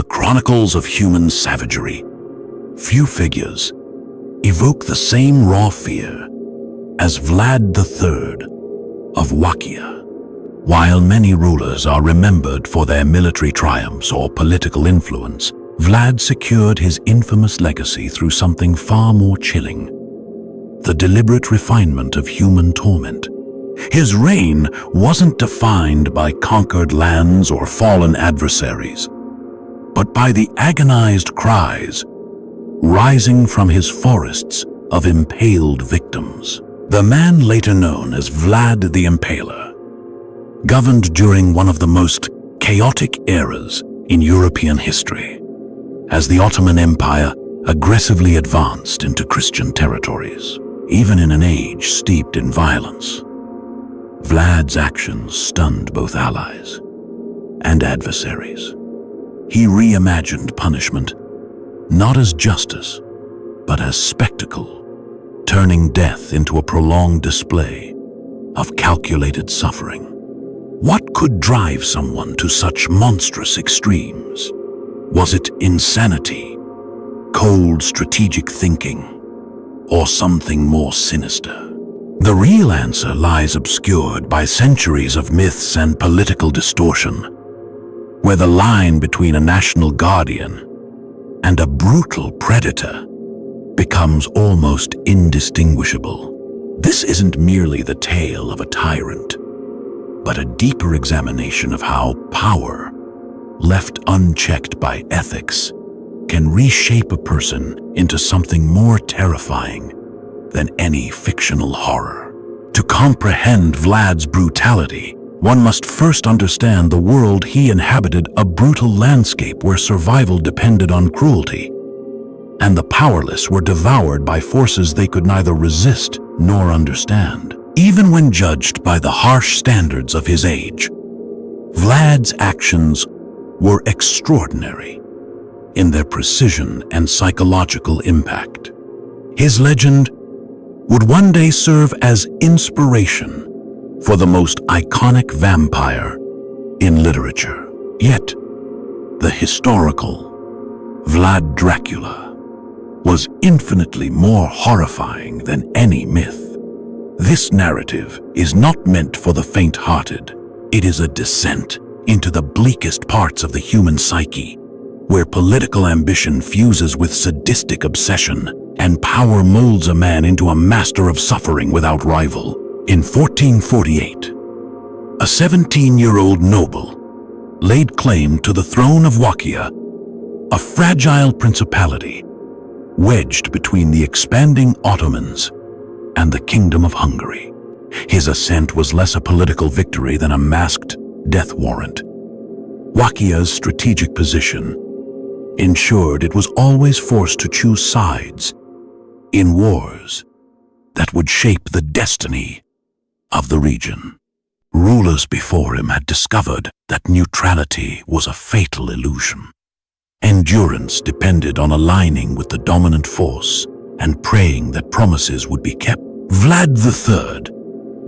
chronicles of human savagery, few figures evoke the same raw fear as Vlad III of Wallachia. While many rulers are remembered for their military triumphs or political influence, Vlad secured his infamous legacy through something far more chilling: the deliberate refinement of human torment. His reign wasn't defined by conquered lands or fallen adversaries, but by the agonized cries rising from his forests of impaled victims. The man later known as Vlad the Impaler governed during one of the most chaotic eras in European history, as the Ottoman Empire aggressively advanced into Christian territories. Even in an age steeped in violence, Vlad's actions stunned both allies and adversaries. He reimagined punishment not as justice, but as spectacle, turning death into a prolonged display of calculated suffering. What could drive someone to such monstrous extremes? Was it insanity, cold strategic thinking, or something more sinister? The real answer lies obscured by centuries of myths and political distortion, where the line between a national guardian and a brutal predator becomes almost indistinguishable. This isn't merely the tale of a tyrant, but a deeper examination of how power, left unchecked by ethics, can reshape a person into something more terrifying than any fictional horror. To comprehend Vlad's brutality, one must first understand the world he inhabited, a brutal landscape where survival depended on cruelty, and the powerless were devoured by forces they could neither resist nor understand. Even when judged by the harsh standards of his age, Vlad's actions were extraordinary in their precision and psychological impact. His legend would one day serve as inspiration for the most iconic vampire in literature. Yet, the historical Vlad Dracula was infinitely more horrifying than any myth. This narrative is not meant for the faint-hearted. It is a descent into the bleakest parts of the human psyche, where political ambition fuses with sadistic obsession and power molds a man into a master of suffering without rival. In 1448, a 17-year-old noble laid claim to the throne of Wallachia, a fragile principality wedged between the expanding Ottomans and the Kingdom of Hungary. His ascent was less a political victory than a masked death warrant. Wallachia's strategic position ensured it was always forced to choose sides in wars that would shape the destiny of the region. Rulers before him had discovered that neutrality was a fatal illusion. Endurance depended on aligning with the dominant force and praying that promises would be kept. Vlad III,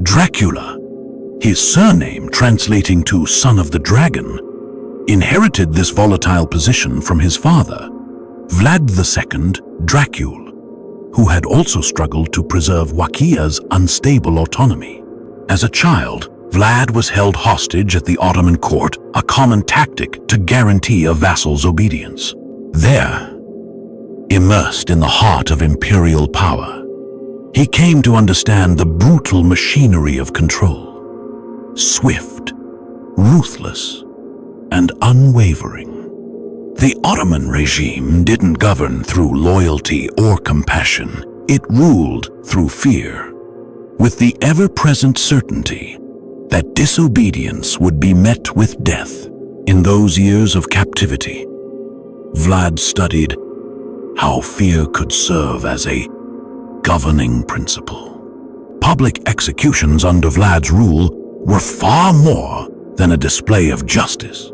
Dracula, his surname translating to son of the dragon, inherited this volatile position from his father, Vlad II, Dracula, who had also struggled to preserve Wallachia's unstable autonomy. As a child, Vlad was held hostage at the Ottoman court, a common tactic to guarantee a vassal's obedience. There, immersed in the heart of imperial power, he came to understand the brutal machinery of control. Swift, ruthless, and unwavering. The Ottoman regime didn't govern through loyalty or compassion. It ruled through fear, with the ever-present certainty that disobedience would be met with death. In those years of captivity, Vlad studied how fear could serve as a governing principle. Public executions under Vlad's rule were far more than a display of justice.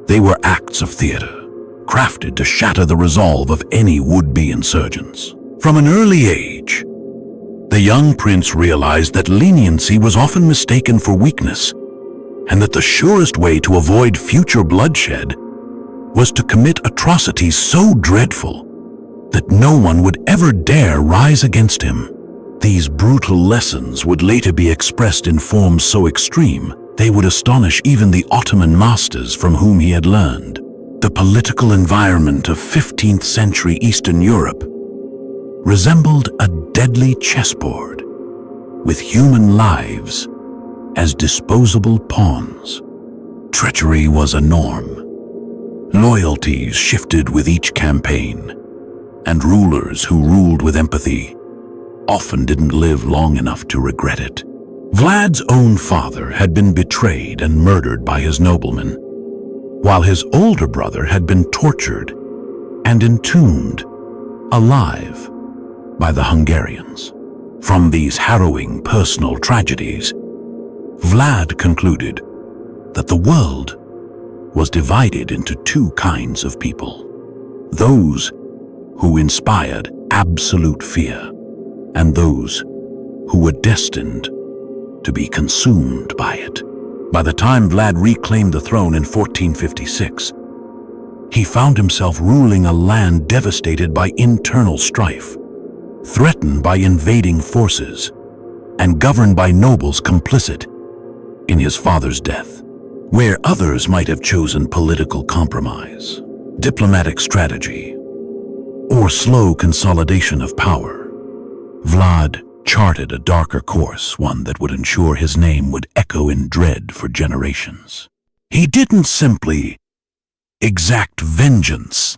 They were acts of theater, crafted to shatter the resolve of any would-be insurgents. From an early age, the young prince realized that leniency was often mistaken for weakness, and that the surest way to avoid future bloodshed was to commit atrocities so dreadful that no one would ever dare rise against him. These brutal lessons would later be expressed in forms so extreme they would astonish even the Ottoman masters from whom he had learned. The political environment of 15th century Eastern Europe resembled a deadly chessboard, with human lives as disposable pawns. Treachery was a norm. Loyalties shifted with each campaign, and rulers who ruled with empathy often didn't live long enough to regret it. Vlad's own father had been betrayed and murdered by his noblemen, while his older brother had been tortured and entombed alive by the Hungarians. From these harrowing personal tragedies, Vlad concluded that the world was divided into two kinds of people: those who inspired absolute fear, and those who were destined to be consumed by it. By the time Vlad reclaimed the throne in 1456, he found himself ruling a land devastated by internal strife, threatened by invading forces, and governed by nobles complicit in his father's death. Where others might have chosen political compromise, diplomatic strategy, or slow consolidation of power, Vlad charted a darker course, one that would ensure his name would echo in dread for generations. He didn't simply exact vengeance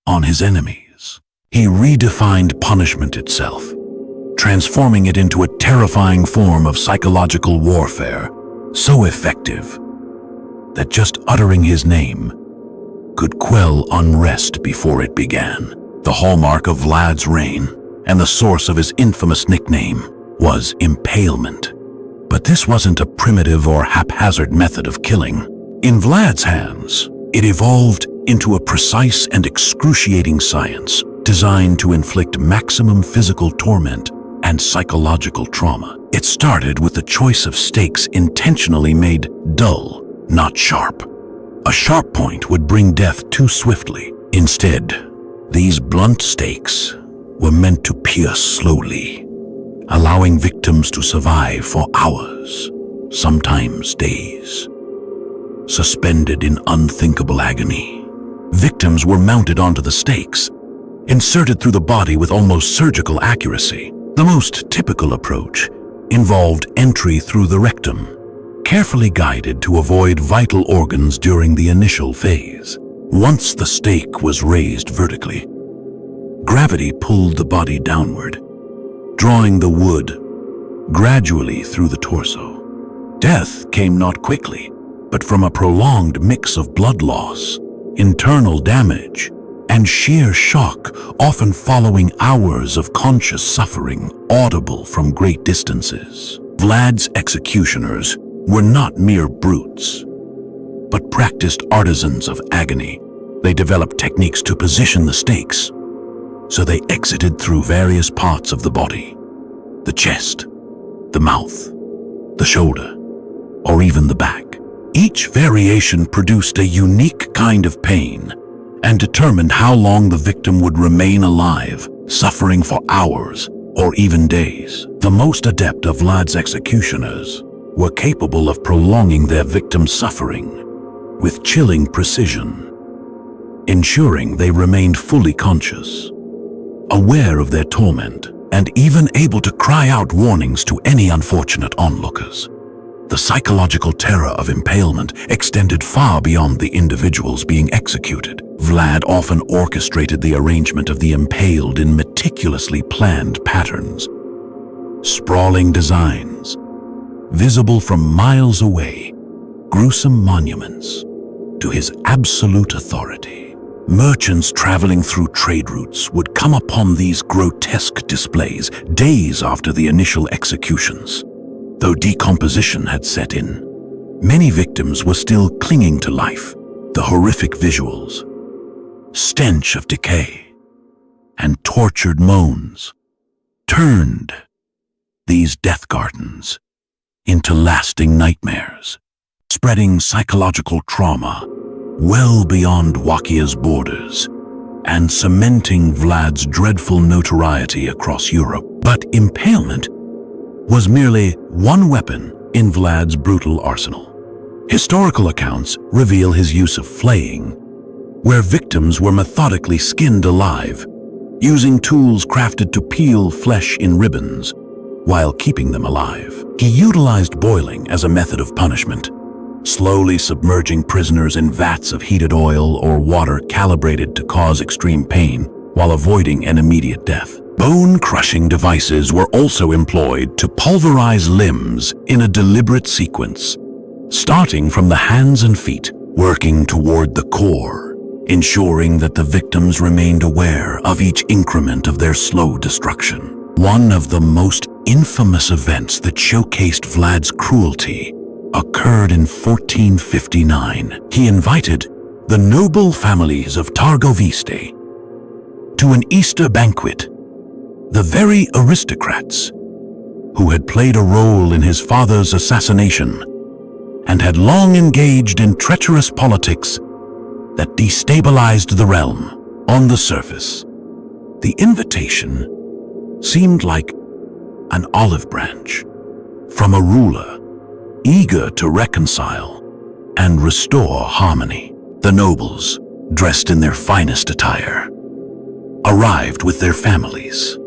on his enemies. He redefined punishment itself, transforming it into a terrifying form of psychological warfare, so effective that just uttering his name could quell unrest before it began. The hallmark of Vlad's reign, and the source of his infamous nickname, was impalement. But this wasn't a primitive or haphazard method of killing. In Vlad's hands, it evolved into a precise and excruciating science designed to inflict maximum physical torment and psychological trauma. It started with the choice of stakes intentionally made dull, not sharp. A sharp point would bring death too swiftly. Instead, these blunt stakes were meant to pierce slowly, allowing victims to survive for hours, sometimes days. Suspended in unthinkable agony, victims were mounted onto the stakes, inserted through the body with almost surgical accuracy. The most typical approach involved entry through the rectum, carefully guided to avoid vital organs during the initial phase. Once the stake was raised vertically, gravity pulled the body downward, drawing the wood gradually through the torso. Death came not quickly, but from a prolonged mix of blood loss, internal damage, and sheer shock, often following hours of conscious suffering audible from great distances. Vlad's executioners were not mere brutes, but practiced artisans of agony. They developed techniques to position the stakes, so they exited through various parts of the body: the chest, the mouth, the shoulder, or even the back. Each variation produced a unique kind of pain and determined how long the victim would remain alive, suffering for hours or even days. The most adept of Vlad's executioners were capable of prolonging their victim's suffering with chilling precision, ensuring they remained fully conscious, aware of their torment, and even able to cry out warnings to any unfortunate onlookers. The psychological terror of impalement extended far beyond the individuals being executed. Vlad often orchestrated the arrangement of the impaled in meticulously planned patterns. Sprawling designs, visible from miles away, gruesome monuments to his absolute authority. Merchants traveling through trade routes would come upon these grotesque displays days after the initial executions. Though decomposition had set in, many victims were still clinging to life. The horrific visuals, stench of decay, and tortured moans turned these death gardens into lasting nightmares, spreading psychological trauma well beyond Wallach's borders and cementing Vlad's dreadful notoriety across Europe. But impalement was merely one weapon in Vlad's brutal arsenal. Historical accounts reveal his use of flaying, where victims were methodically skinned alive, using tools crafted to peel flesh in ribbons while keeping them alive. He utilized boiling as a method of punishment, slowly submerging prisoners in vats of heated oil or water calibrated to cause extreme pain while avoiding an immediate death. Bone-crushing devices were also employed to pulverize limbs in a deliberate sequence, starting from the hands and feet, working toward the core, ensuring that the victims remained aware of each increment of their slow destruction. One of the most infamous events that showcased Vlad's cruelty occurred in 1459. He invited the noble families of Targoviste to an Easter banquet. The very aristocrats who had played a role in his father's assassination and had long engaged in treacherous politics that destabilized the realm. On the surface, the invitation seemed like an olive branch from a ruler eager to reconcile and restore harmony. The nobles, dressed in their finest attire, arrived with their families,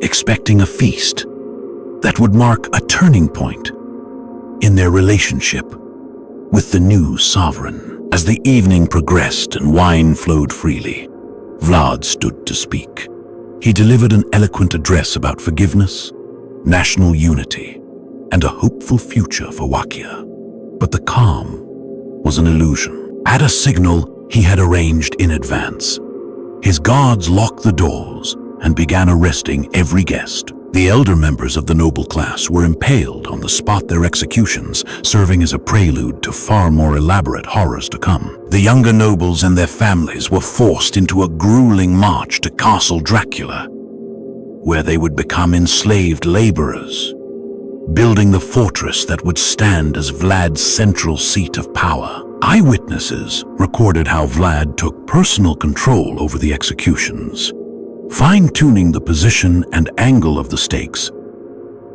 expecting a feast that would mark a turning point in their relationship with the new sovereign. As the evening progressed and wine flowed freely, Vlad stood to speak. He delivered an eloquent address about forgiveness, national unity, and a hopeful future for Wallachia. But the calm was an illusion. At a signal he had arranged in advance, his guards locked the doors and began arresting every guest. The elder members of the noble class were impaled on the spot, their executions serving as a prelude to far more elaborate horrors to come. The younger nobles and their families were forced into a grueling march to Castle Dracula, where they would become enslaved laborers, building the fortress that would stand as Vlad's central seat of power. Eyewitnesses recorded how Vlad took personal control over the executions, fine-tuning the position and angle of the stakes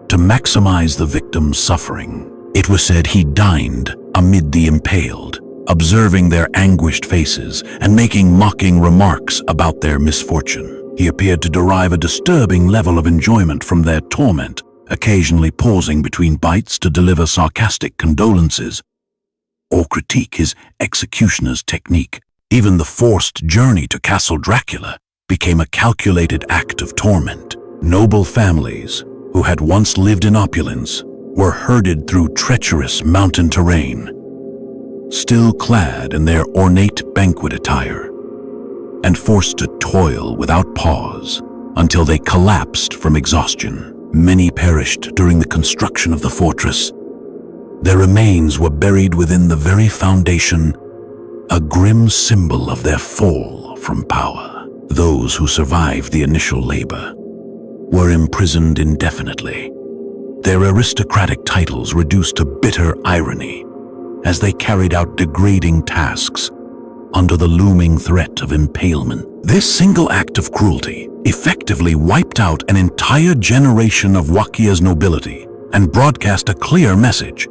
to maximize the victim's suffering. It was said he dined amid the impaled, observing their anguished faces and making mocking remarks about their misfortune. He appeared to derive a disturbing level of enjoyment from their torment, occasionally pausing between bites to deliver sarcastic condolences or critique his executioner's technique. Even the forced journey to Castle Dracula became a calculated act of torment. Noble families, who had once lived in opulence, were herded through treacherous mountain terrain, still clad in their ornate banquet attire, and forced to toil without pause until they collapsed from exhaustion. Many perished during the construction of the fortress. Their remains were buried within the very foundation, a grim symbol of their fall from power. Those who survived the initial labor were imprisoned indefinitely, their aristocratic titles reduced to bitter irony as they carried out degrading tasks under the looming threat of impalement. This single act of cruelty effectively wiped out an entire generation of Wallach's nobility and broadcast a clear message.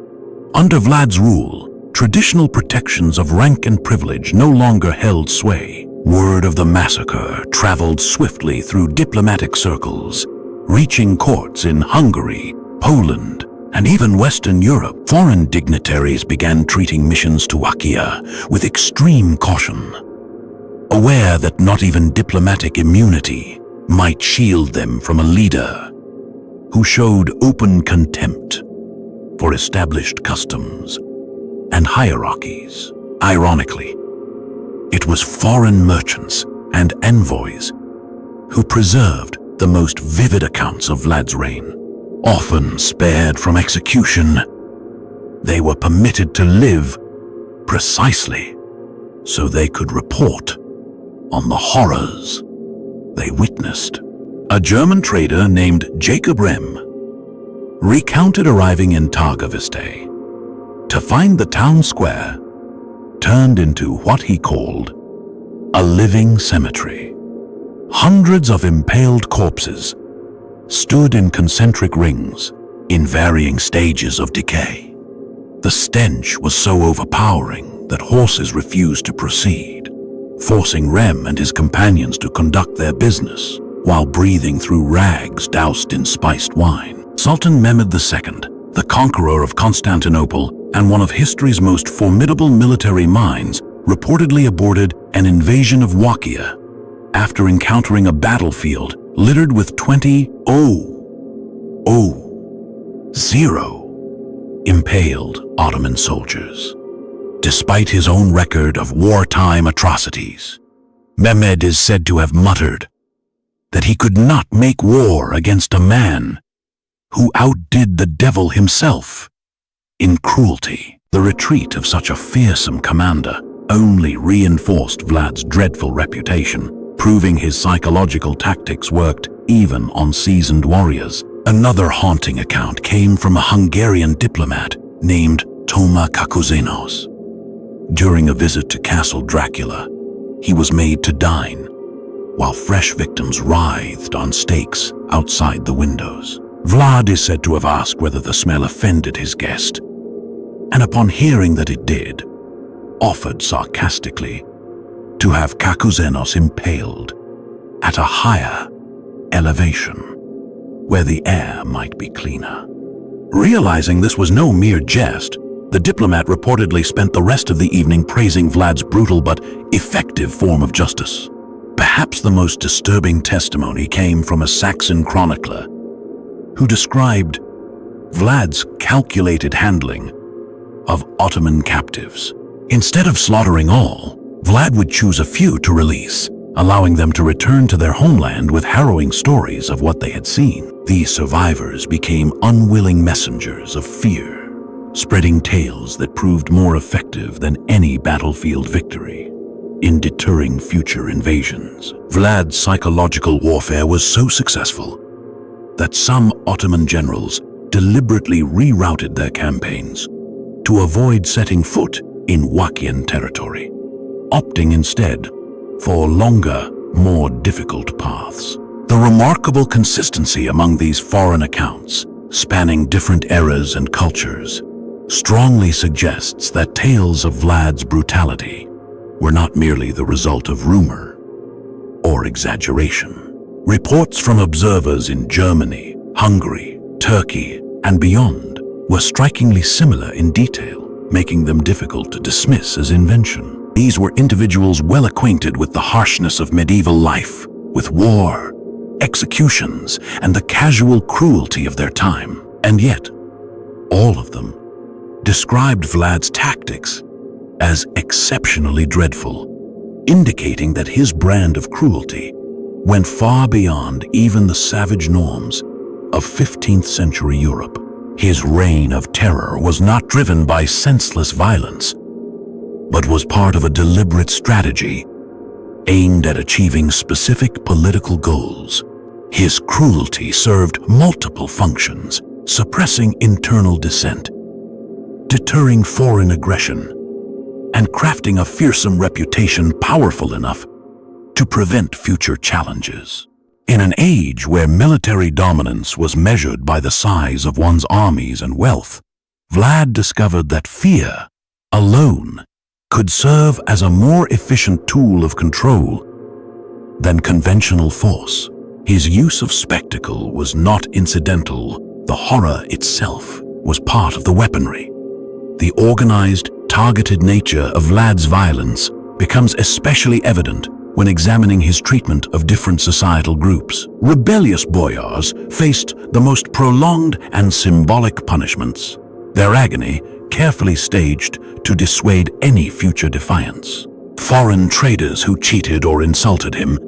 Under Vlad's rule, traditional protections of rank and privilege no longer held sway. Word of the massacre traveled swiftly through diplomatic circles, reaching courts in Hungary, Poland, and even Western Europe. Foreign dignitaries began treating missions to Wallachia with extreme caution, aware that not even diplomatic immunity might shield them from a leader who showed open contempt for established customs and hierarchies. Ironically, it was foreign merchants and envoys who preserved the most vivid accounts of Vlad's reign. Often spared from execution, they were permitted to live precisely so they could report on the horrors they witnessed. A German trader named Jacob Rem recounted arriving in Targoviste to find the town square turned into what he called a living cemetery. Hundreds of impaled corpses stood in concentric rings in varying stages of decay. The stench was so overpowering that horses refused to proceed, forcing Rem and his companions to conduct their business while breathing through rags doused in spiced wine. Sultan Mehmed II, the conqueror of Constantinople and one of history's most formidable military minds, reportedly aborted an invasion of Wallachia after encountering a battlefield littered with 20,000 impaled Ottoman soldiers. Despite his own record of wartime atrocities, Mehmed is said to have muttered that he could not make war against a man who outdid the devil himself in cruelty. The retreat of such a fearsome commander only reinforced Vlad's dreadful reputation, proving his psychological tactics worked even on seasoned warriors. Another haunting account came from a Hungarian diplomat named Toma Kakuzenos. During a visit to Castle Dracula, he was made to dine, while fresh victims writhed on stakes outside the windows. Vlad is said to have asked whether the smell offended his guest, and upon hearing that it did, offered sarcastically to have Kakuzenos impaled at a higher elevation, where the air might be cleaner. Realizing this was no mere jest, the diplomat reportedly spent the rest of the evening praising Vlad's brutal but effective form of justice. Perhaps the most disturbing testimony came from a Saxon chronicler who described Vlad's calculated handling of Ottoman captives. Instead of slaughtering all, Vlad would choose a few to release, allowing them to return to their homeland with harrowing stories of what they had seen. These survivors became unwilling messengers of fear, spreading tales that proved more effective than any battlefield victory in deterring future invasions. Vlad's psychological warfare was so successful that some Ottoman generals deliberately rerouted their campaigns to avoid setting foot in Wallachian territory, opting instead for longer, more difficult paths. The remarkable consistency among these foreign accounts, spanning different eras and cultures, strongly suggests that tales of Vlad's brutality were not merely the result of rumor or exaggeration. Reports from observers in Germany, Hungary, Turkey, and beyond were strikingly similar in detail, making them difficult to dismiss as invention. These were individuals well acquainted with the harshness of medieval life, with war, executions, and the casual cruelty of their time. And yet, all of them described Vlad's tactics as exceptionally dreadful, indicating that his brand of cruelty went far beyond even the savage norms of 15th century Europe. His reign of terror was not driven by senseless violence, but was part of a deliberate strategy aimed at achieving specific political goals. His cruelty served multiple functions, suppressing internal dissent, deterring foreign aggression, and crafting a fearsome reputation powerful enough to prevent future challenges. In an age where military dominance was measured by the size of one's armies and wealth, Vlad discovered that fear alone could serve as a more efficient tool of control than conventional force. His use of spectacle was not incidental. The horror itself was part of the weaponry. The organized, targeted nature of Vlad's violence becomes especially evident when examining his treatment of different societal groups. Rebellious boyars faced the most prolonged and symbolic punishments, their agony carefully staged to dissuade any future defiance. Foreign traders who cheated or insulted him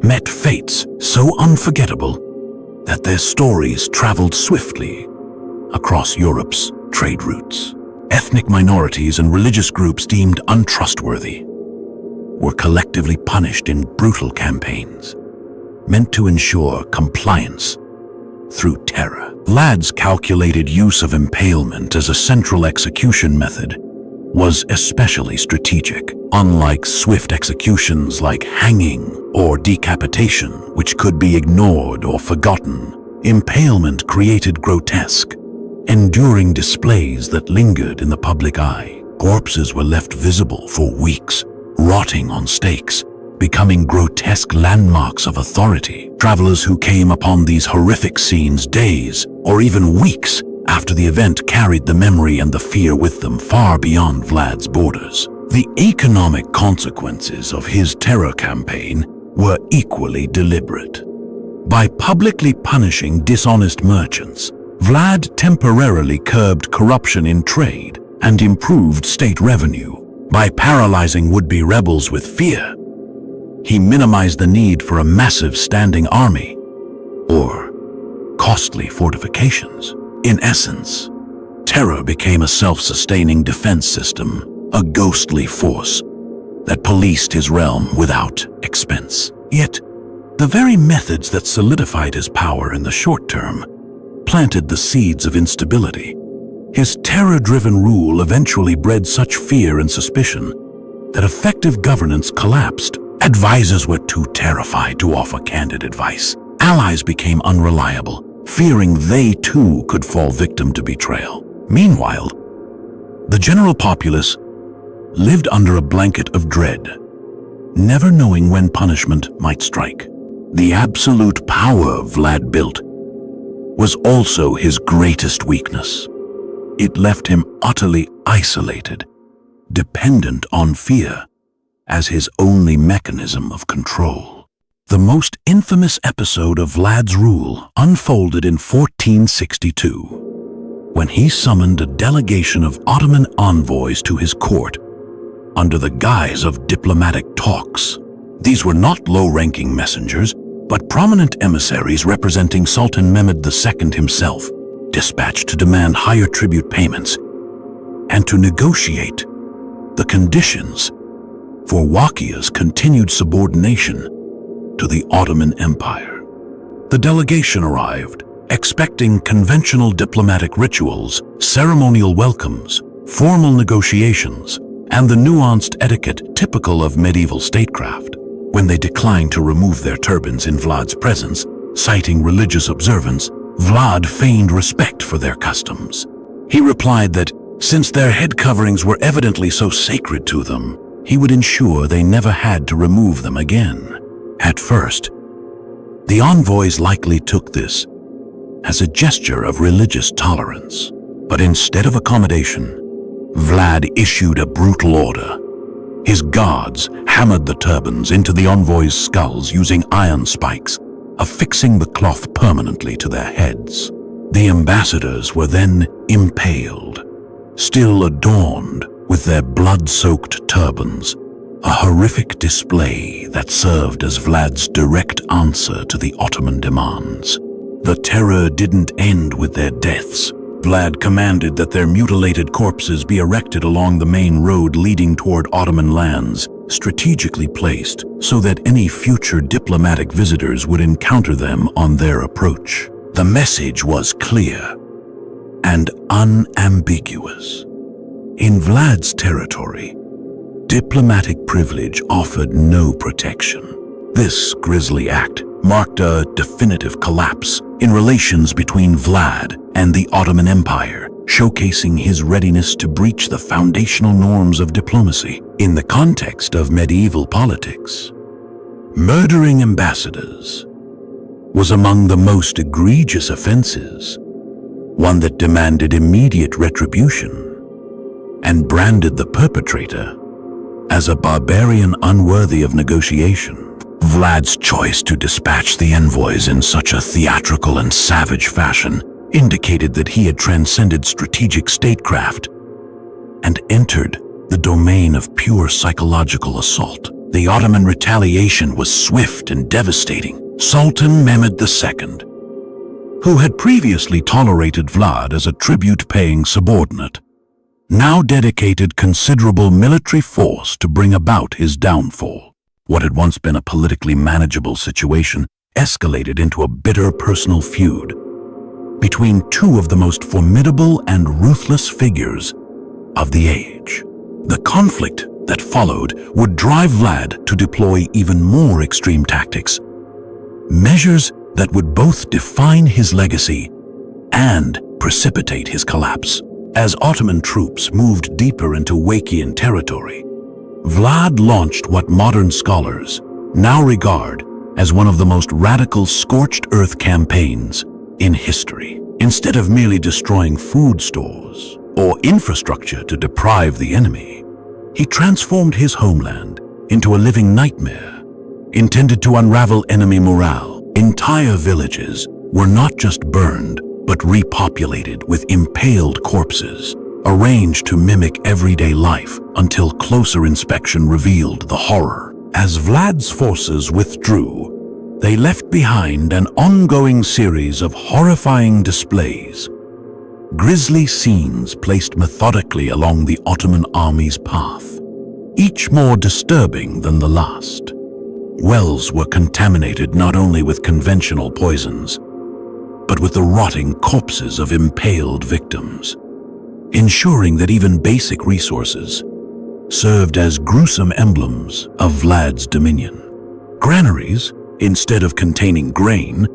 met fates so unforgettable that their stories traveled swiftly across Europe's trade routes. Ethnic minorities and religious groups deemed untrustworthy were collectively punished in brutal campaigns, meant to ensure compliance through terror. Vlad's calculated use of impalement as a central execution method was especially strategic. Unlike swift executions like hanging or decapitation, which could be ignored or forgotten, impalement created grotesque, enduring displays that lingered in the public eye. Corpses were left visible for weeks, rotting on stakes, becoming grotesque landmarks of authority. Travelers who came upon these horrific scenes days or even weeks after the event carried the memory and the fear with them far beyond Vlad's borders. The economic consequences of his terror campaign were equally deliberate. By publicly punishing dishonest merchants, Vlad temporarily curbed corruption in trade and improved state revenue. By paralyzing would-be rebels with fear, he minimized the need for a massive standing army or costly fortifications. In essence, terror became a self-sustaining defense system, a ghostly force that policed his realm without expense. Yet, the very methods that solidified his power in the short term planted the seeds of instability. His terror-driven rule eventually bred such fear and suspicion that effective governance collapsed. Advisors were too terrified to offer candid advice. Allies became unreliable, fearing they too could fall victim to betrayal. Meanwhile, the general populace lived under a blanket of dread, never knowing when punishment might strike. The absolute power Vlad built was also his greatest weakness. It left him utterly isolated, dependent on fear as his only mechanism of control. The most infamous episode of Vlad's rule unfolded in 1462, when he summoned a delegation of Ottoman envoys to his court under the guise of diplomatic talks. These were not low-ranking messengers, but prominent emissaries representing Sultan Mehmed II himself, dispatched to demand higher tribute payments and to negotiate the conditions for Wallach's continued subordination to the Ottoman Empire. The delegation arrived, expecting conventional diplomatic rituals, ceremonial welcomes, formal negotiations, and the nuanced etiquette typical of medieval statecraft. When they declined to remove their turbans in Vlad's presence, citing religious observance, Vlad feigned respect for their customs. He replied that, since their head coverings were evidently so sacred to them, he would ensure they never had to remove them again. At first, the envoys likely took this as a gesture of religious tolerance. But instead of accommodation, Vlad issued a brutal order. His guards hammered the turbans into the envoys' skulls using iron spikes, affixing the cloth permanently to their heads. The ambassadors were then impaled, still adorned with their blood-soaked turbans, a horrific display that served as Vlad's direct answer to the Ottoman demands. The terror didn't end with their deaths. Vlad commanded that their mutilated corpses be erected along the main road leading toward Ottoman lands, strategically placed so that any future diplomatic visitors would encounter them on their approach. The message was clear and unambiguous. In Vlad's territory, diplomatic privilege offered no protection. This grisly act marked a definitive collapse in relations between Vlad and the Ottoman Empire, showcasing his readiness to breach the foundational norms of diplomacy. In the context of medieval politics, murdering ambassadors was among the most egregious offenses, one that demanded immediate retribution and branded the perpetrator as a barbarian unworthy of negotiation. Vlad's choice to dispatch the envoys in such a theatrical and savage fashion indicated that he had transcended strategic statecraft and entered the domain of pure psychological assault. The Ottoman retaliation was swift and devastating. Sultan Mehmed II, who had previously tolerated Vlad as a tribute-paying subordinate, now dedicated considerable military force to bring about his downfall. What had once been a politically manageable situation escalated into a bitter personal feud between two of the most formidable and ruthless figures of the age. The conflict that followed would drive Vlad to deploy even more extreme tactics, measures that would both define his legacy and precipitate his collapse. As Ottoman troops moved deeper into Wallachia territory, Vlad launched what modern scholars now regard as one of the most radical scorched earth campaigns in history. Instead of merely destroying food stores or infrastructure to deprive the enemy, he transformed his homeland into a living nightmare intended to unravel enemy morale. Entire villages were not just burned, but repopulated with impaled corpses, arranged to mimic everyday life until closer inspection revealed the horror. As Vlad's forces withdrew, they left behind an ongoing series of horrifying displays, grisly scenes placed methodically along the Ottoman army's path, each more disturbing than the last. Wells were contaminated not only with conventional poisons, but with the rotting corpses of impaled victims, ensuring that even basic resources served as gruesome emblems of Vlad's dominion. Granaries, instead of containing grain,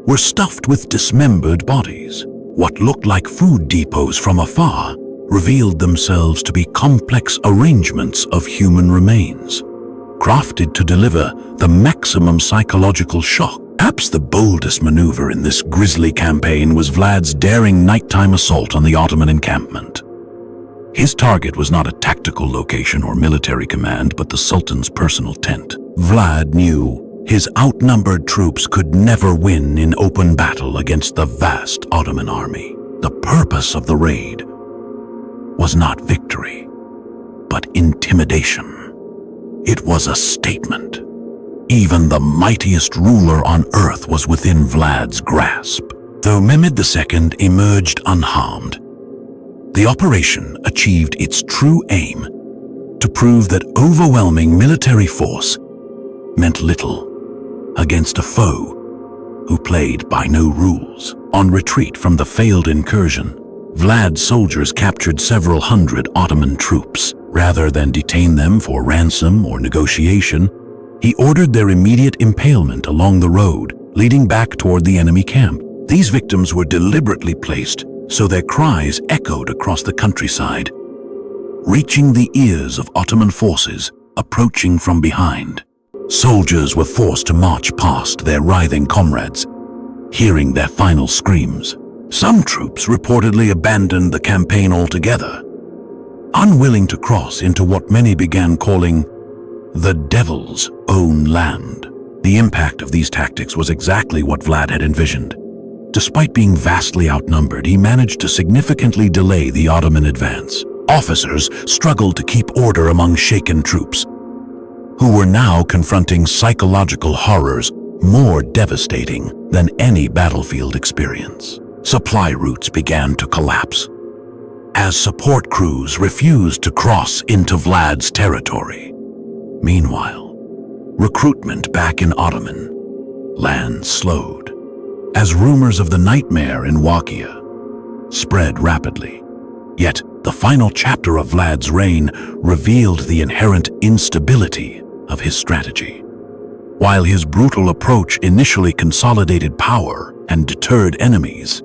were stuffed with dismembered bodies. What looked like food depots from afar revealed themselves to be complex arrangements of human remains, crafted to deliver the maximum psychological shock. Perhaps the boldest maneuver in this grisly campaign was Vlad's daring nighttime assault on the Ottoman encampment. His target was not a tactical location or military command, but the Sultan's personal tent. Vlad knew his outnumbered troops could never win in open battle against the vast Ottoman army. The purpose of the raid was not victory, but intimidation. It was a statement. Even the mightiest ruler on earth was within Vlad's grasp. Though Mehmed II emerged unharmed, the operation achieved its true aim to prove that overwhelming military force meant little against a foe who played by no rules. On retreat from the failed incursion, Vlad's soldiers captured several hundred Ottoman troops. Rather than detain them for ransom or negotiation, he ordered their immediate impalement along the road leading back toward the enemy camp. These victims were deliberately placed so their cries echoed across the countryside, reaching the ears of Ottoman forces approaching from behind. Soldiers were forced to march past their writhing comrades, hearing their final screams. Some troops reportedly abandoned the campaign altogether, unwilling to cross into what many began calling the devil's own land. The impact of these tactics was exactly what Vlad had envisioned. Despite being vastly outnumbered, he managed to significantly delay the Ottoman advance. Officers struggled to keep order among shaken troops, who were now confronting psychological horrors more devastating than any battlefield experience. Supply routes began to collapse as support crews refused to cross into Vlad's territory. Meanwhile, recruitment back in Ottoman land slowed as rumors of the nightmare in Wallachia spread rapidly. Yet, the final chapter of Vlad's reign revealed the inherent instability of his strategy. While his brutal approach initially consolidated power and deterred enemies,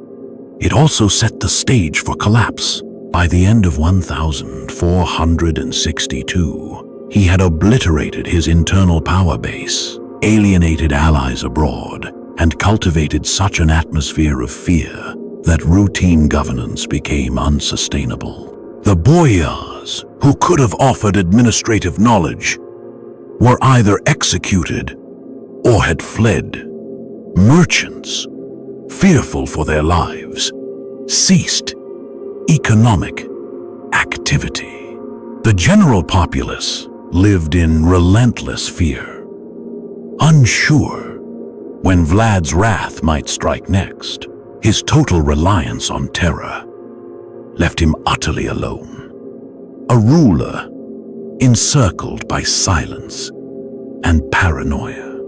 it also set the stage for collapse. By the end of 1462, he had obliterated his internal power base, alienated allies abroad, and cultivated such an atmosphere of fear that routine governance became unsustainable. The boyars, who could have offered administrative knowledge, were either executed or had fled. Merchants, fearful for their lives, ceased economic activity. The general populace lived in relentless fear, unsure when Vlad's wrath might strike next. His total reliance on terror left him utterly alone, a ruler encircled by silence and paranoia.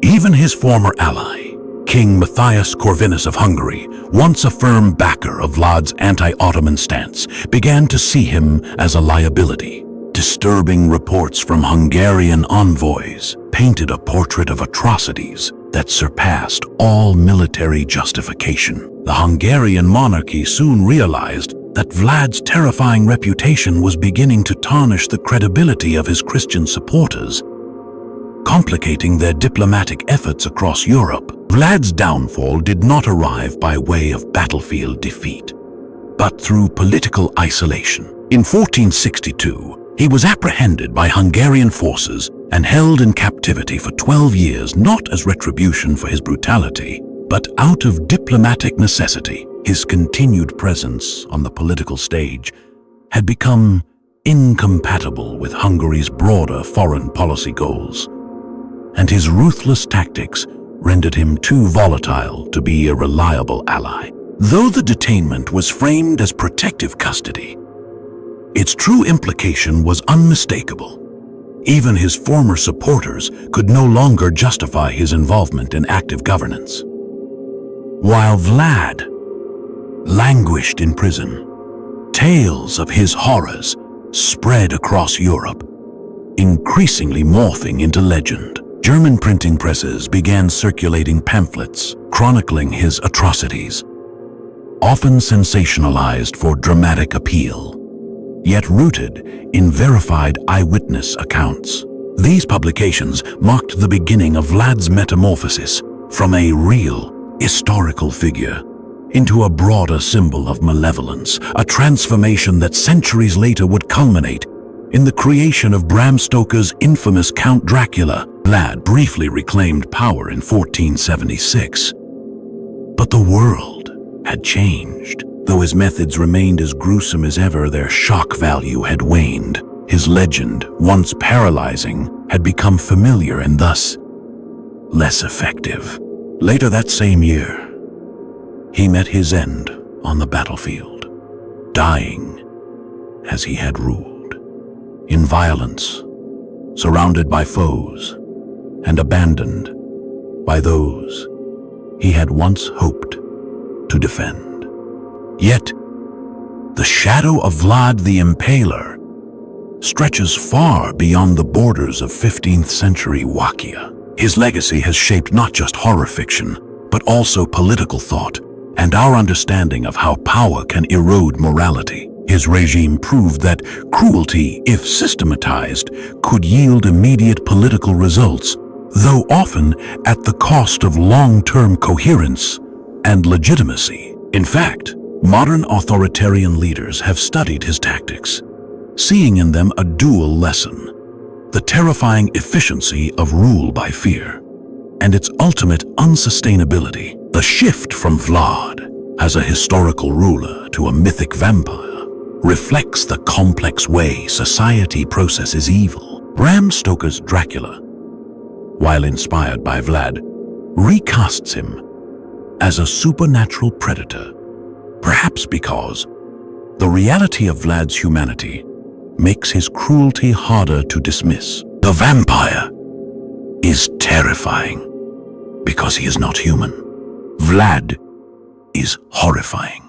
Even his former ally, King Matthias Corvinus of Hungary, once a firm backer of Vlad's anti-Ottoman stance, began to see him as a liability. Disturbing reports from Hungarian envoys painted a portrait of atrocities that surpassed all military justification. The Hungarian monarchy soon realized that Vlad's terrifying reputation was beginning to tarnish the credibility of his Christian supporters, complicating their diplomatic efforts across Europe. Vlad's downfall did not arrive by way of battlefield defeat, but through political isolation. In 1462, he was apprehended by Hungarian forces and held in captivity for 12 years, not as retribution for his brutality, but out of diplomatic necessity. His continued presence on the political stage had become incompatible with Hungary's broader foreign policy goals, and his ruthless tactics rendered him too volatile to be a reliable ally. Though the detainment was framed as protective custody, its true implication was unmistakable. Even his former supporters could no longer justify his involvement in active governance. While Vlad languished in prison, tales of his horrors spread across Europe, increasingly morphing into legend. German printing presses began circulating pamphlets chronicling his atrocities, often sensationalized for dramatic appeal, yet rooted in verified eyewitness accounts. These publications marked the beginning of Vlad's metamorphosis from a real, historical figure into a broader symbol of malevolence, a transformation that centuries later would culminate in the creation of Bram Stoker's infamous Count Dracula. Vlad briefly reclaimed power in 1476, but the world had changed. Though his methods remained as gruesome as ever, their shock value had waned. His legend, once paralyzing, had become familiar and thus less effective. Later that same year, he met his end on the battlefield, dying as he had ruled, in violence, surrounded by foes, and abandoned by those he had once hoped to defend. Yet, the shadow of Vlad the Impaler stretches far beyond the borders of 15th century Wallachia. His legacy has shaped not just horror fiction, but also political thought and our understanding of how power can erode morality. His regime proved that cruelty, if systematized, could yield immediate political results, though often at the cost of long-term coherence and legitimacy. In fact, modern authoritarian leaders have studied his tactics, seeing in them a dual lesson: the terrifying efficiency of rule by fear, and its ultimate unsustainability. The shift from Vlad as a historical ruler to a mythic vampire reflects the complex way society processes evil. Bram Stoker's Dracula, while inspired by Vlad, recasts him as a supernatural predator, perhaps because the reality of Vlad's humanity makes his cruelty harder to dismiss. The vampire is terrifying because he is not human. Vlad is horrifying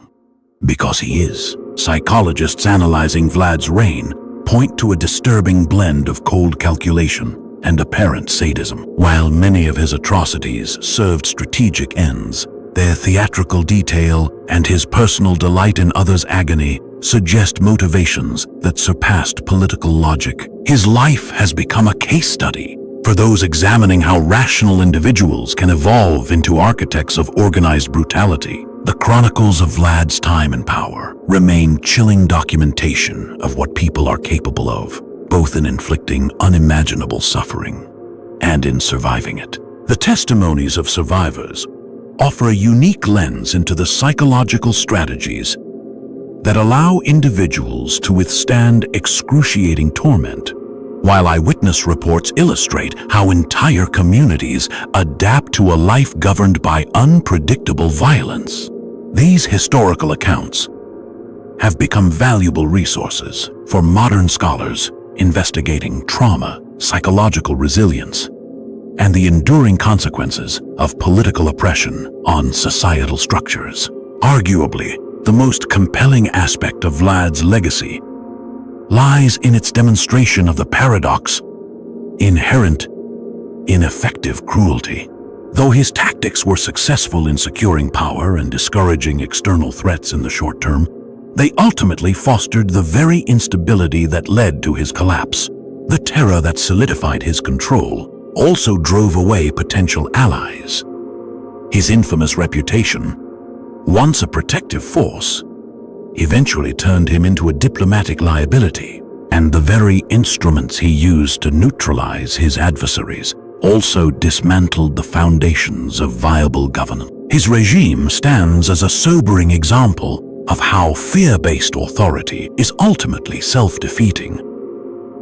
because he is. Psychologists analyzing Vlad's reign point to a disturbing blend of cold calculation and apparent sadism. While many of his atrocities served strategic ends, their theatrical detail and his personal delight in others' agony suggest motivations that surpassed political logic. His life has become a case study for those examining how rational individuals can evolve into architects of organized brutality. The chronicles of Vlad's time and power remain chilling documentation of what people are capable of, both in inflicting unimaginable suffering and in surviving it. The testimonies of survivors offer a unique lens into the psychological strategies that allow individuals to withstand excruciating torment, while eyewitness reports illustrate how entire communities adapt to a life governed by unpredictable violence. These historical accounts have become valuable resources for modern scholars investigating trauma, psychological resilience, and the enduring consequences of political oppression on societal structures. Arguably, the most compelling aspect of Vlad's legacy lies in its demonstration of the paradox inherent in effective cruelty. Though his tactics were successful in securing power and discouraging external threats in the short term, they ultimately fostered the very instability that led to his collapse. The terror that solidified his control also drove away potential allies. His infamous reputation, once a protective force, eventually turned him into a diplomatic liability, and the very instruments he used to neutralize his adversaries also dismantled the foundations of viable governance. His regime stands as a sobering example of how fear-based authority is ultimately self-defeating,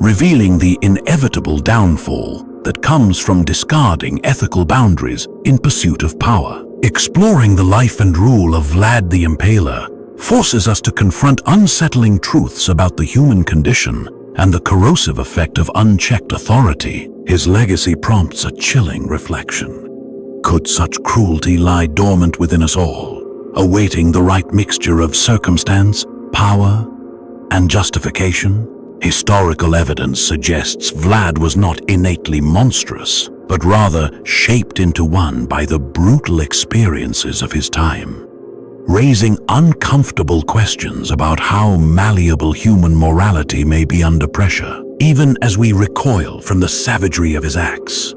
revealing the inevitable downfall that comes from discarding ethical boundaries in pursuit of power. Exploring the life and rule of Vlad the Impaler forces us to confront unsettling truths about the human condition and the corrosive effect of unchecked authority. His legacy prompts a chilling reflection. Could such cruelty lie dormant within us all, awaiting the right mixture of circumstance, power, and justification? Historical evidence suggests Vlad was not innately monstrous, but rather shaped into one by the brutal experiences of his time, raising uncomfortable questions about how malleable human morality may be under pressure. Even as we recoil from the savagery of his acts,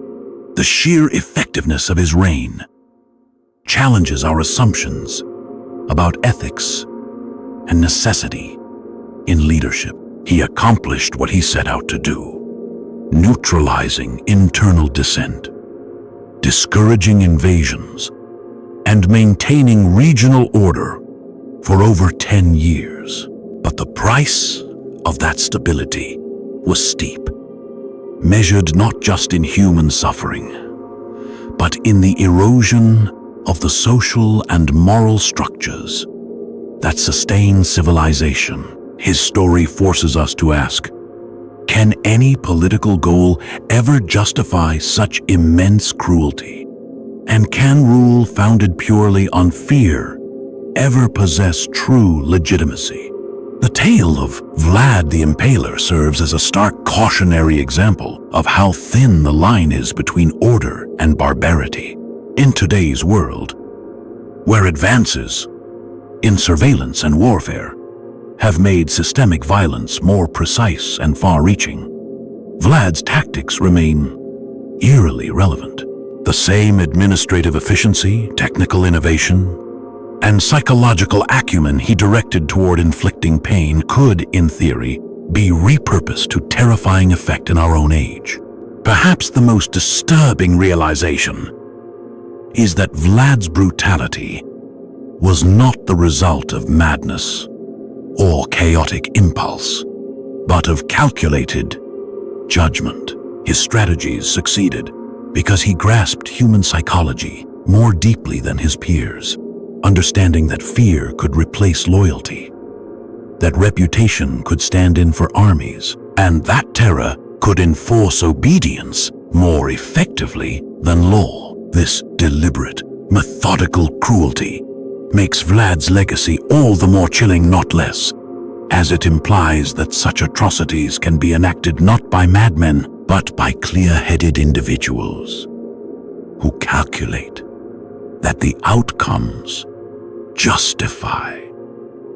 the sheer effectiveness of his reign challenges our assumptions about ethics and necessity in leadership. He accomplished what he set out to do, neutralizing internal dissent, discouraging invasions, and maintaining regional order for over 10 years. But the price of that stability was steep, measured not just in human suffering, but in the erosion of the social and moral structures that sustain civilization. His story forces us to ask, can any political goal ever justify such immense cruelty? And can rule founded purely on fear ever possess true legitimacy? The tale of Vlad the Impaler serves as a stark cautionary example of how thin the line is between order and barbarity. In today's world, where advances in surveillance and warfare have made systemic violence more precise and far-reaching, Vlad's tactics remain eerily relevant. The same administrative efficiency, technical innovation, and psychological acumen he directed toward inflicting pain could, in theory, be repurposed to terrifying effect in our own age. Perhaps the most disturbing realization is that Vlad's brutality was not the result of madness or chaotic impulse, but of calculated judgment. His strategies succeeded because he grasped human psychology more deeply than his peers, understanding that fear could replace loyalty, that reputation could stand in for armies, and that terror could enforce obedience more effectively than law. This deliberate, methodical cruelty makes Vlad's legacy all the more chilling, not less, as it implies that such atrocities can be enacted not by madmen, but by clear-headed individuals who calculate that the outcomes justify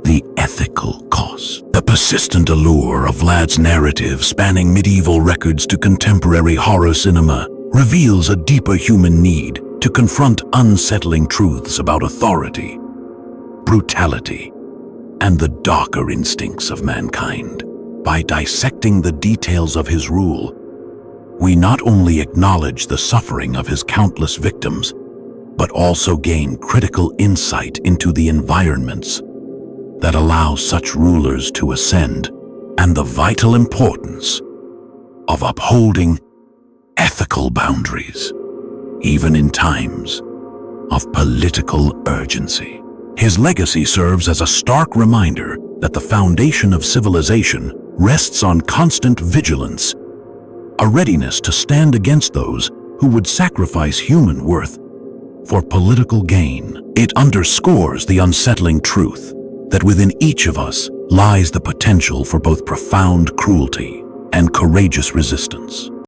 the ethical cost. The persistent allure of Vlad's narrative, spanning medieval records to contemporary horror cinema, reveals a deeper human need to confront unsettling truths about authority, brutality, and the darker instincts of mankind. By dissecting the details of his rule, we not only acknowledge the suffering of his countless victims, but also gain critical insight into the environments that allow such rulers to ascend, and the vital importance of upholding ethical boundaries, even in times of political urgency. His legacy serves as a stark reminder that the foundation of civilization rests on constant vigilance, a readiness to stand against those who would sacrifice human worth for political gain. It underscores the unsettling truth that within each of us lies the potential for both profound cruelty and courageous resistance.